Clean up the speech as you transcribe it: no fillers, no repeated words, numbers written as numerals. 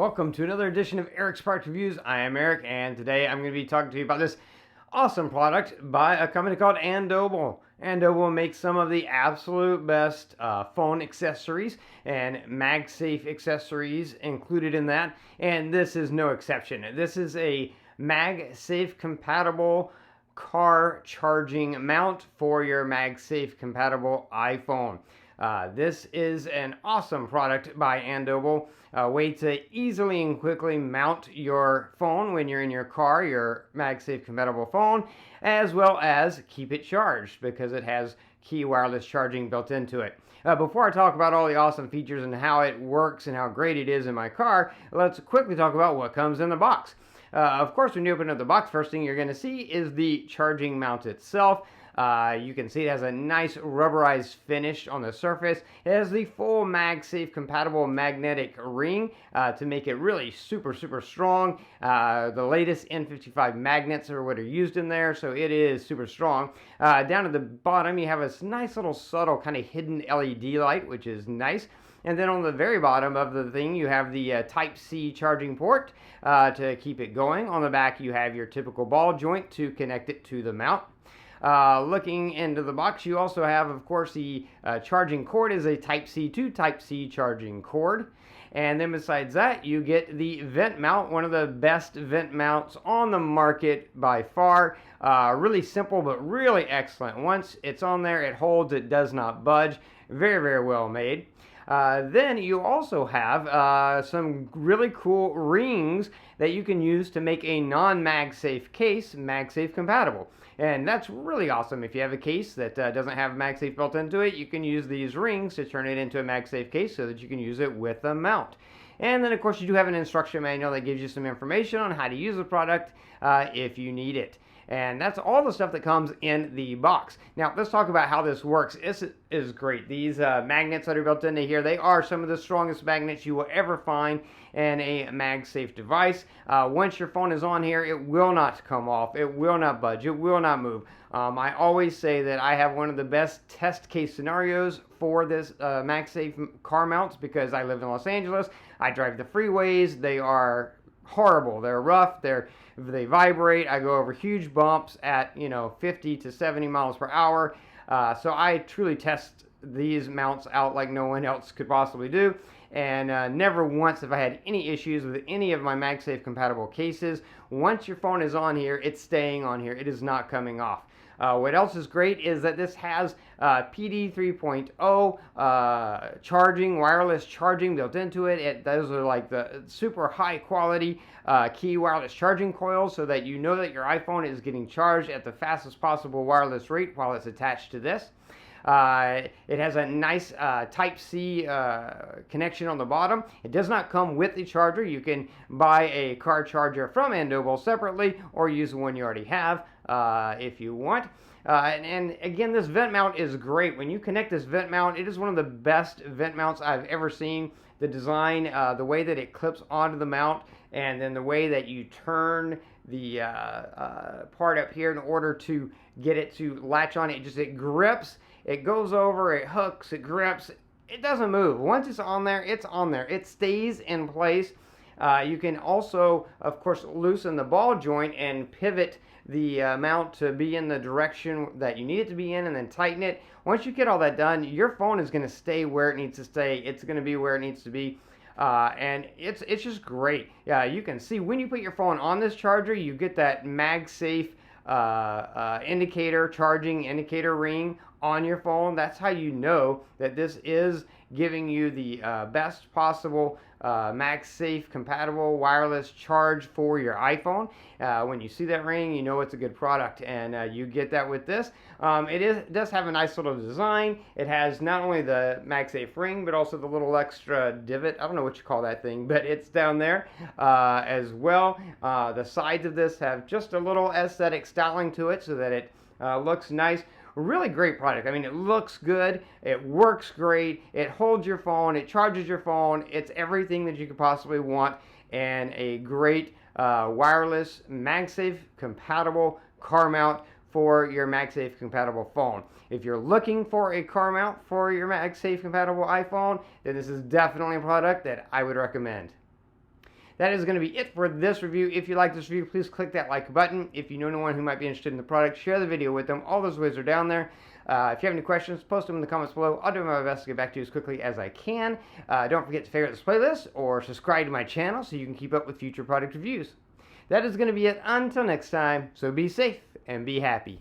Welcome to another edition of Eric's Product Reviews. I am Eric, and today I'm going to be talking to you about this awesome product by a company called Andobil. Andobil makes some of the absolute best phone accessories and MagSafe accessories included in that, and this is no exception. This is a MagSafe compatible car charging mount for your MagSafe compatible iPhone. This is an awesome product by Andobil, a way to easily and quickly mount your phone when you're in your car, your MagSafe compatible phone, as well as keep it charged because it has key wireless charging built into it. Before I talk about all the awesome features and how it works and how great it is in my car, let's quickly talk about what comes in the box. Of course, when you open up the box, first thing you're going to see is the charging mount itself. You can see it has a nice rubberized finish on the surface. It has the full MagSafe compatible magnetic ring to make it really super strong. The latest N55 magnets are what are used in there, so it is super strong. Down at the bottom you have this nice little subtle kind of hidden LED light, which is nice. And then on the very bottom of the thing, you have the Type-C charging port to keep it going. On the back, you have your typical ball joint to connect it to the mount. Looking into the box, you also have, of course, the charging cord is a Type-C to Type-C charging cord. And then besides that, you get the vent mount, one of the best vent mounts on the market by far. Really simple, but really excellent. Once it's on there, it holds, it does not budge. Very well made. Then you also have some really cool rings that you can use to make a non-MagSafe case MagSafe compatible. And that's really awesome. If you have a case that doesn't have MagSafe built into it, you can use these rings to turn it into a MagSafe case so that you can use it with a mount. And then, of course, you do have an instruction manual that gives you some information on how to use the product if you need it. And that's all the stuff that comes in the box. Now, let's talk about how this works. This is great. These magnets that are built into here, they are some of the strongest magnets you will ever find in a MagSafe device. Once your phone is on here, it will not come off. It will not budge. It will not move. I always say that I have one of the best test case scenarios for this MagSafe car mounts because I live in Los Angeles. I drive the freeways. They are horrible. They're rough. They vibrate. I go over huge bumps at 50 to 70 miles per hour. So I truly test these mounts out like no one else could possibly do. And never once have I had any issues with any of my MagSafe compatible cases. Once your phone is on here, it's staying on here. It is not coming off. What else is great is that this has PD 3.0 charging, wireless charging built into it. Those are like the super high quality key wireless charging coils so that you know that your iPhone is getting charged at the fastest possible wireless rate while it's attached to this. It has a nice Type-C connection on the bottom. It does not come with the charger. You can buy a car charger from Andobil separately or use the one you already have if you want. And again, this vent mount is great. When you connect this vent mount, it is one of the best vent mounts I've ever seen. The design, the way that it clips onto the mount, and then the way that you turn the part up here in order to get it to latch on. It grips. It goes over, it hooks, it grips, it doesn't move. Once it's on there, it's on there. It stays in place. You can also, of course, loosen the ball joint and pivot the mount to be in the direction that you need it to be in and then tighten it. Once you get all that done, your phone is going to stay where it needs to stay. It's going to be where it needs to be. And it's just great. You can see when you put your phone on this charger, you get that MagSafe charging indicator ring on your phone. That's how you know that this is giving you the best possible MagSafe compatible wireless charge for your iPhone. When you see that ring, you know it's a good product, and you get that with this. It does have a nice little design. It has not only the MagSafe ring, but also the little extra divot. I don't know what you call that thing, but it's down there as well. The sides of this have just a little aesthetic styling to it so that it looks nice. Really great product. I mean, it looks good, it works great, it holds your phone, it charges your phone, it's everything that you could possibly want, and a great wireless MagSafe compatible car mount for your MagSafe compatible phone. If you're looking for a car mount for your MagSafe compatible iPhone, then this is definitely a product that I would recommend. that is going to be it for this review. If you like this review, please click that like button. If you know anyone who might be interested in the product, share the video with them. All those ways are down there. If you have any questions, post them in the comments below. I'll do my best to get back to you as quickly as I can. Don't forget to favorite this playlist or subscribe to my channel so you can keep up with future product reviews. That is going to be it until next time, so be safe and be happy.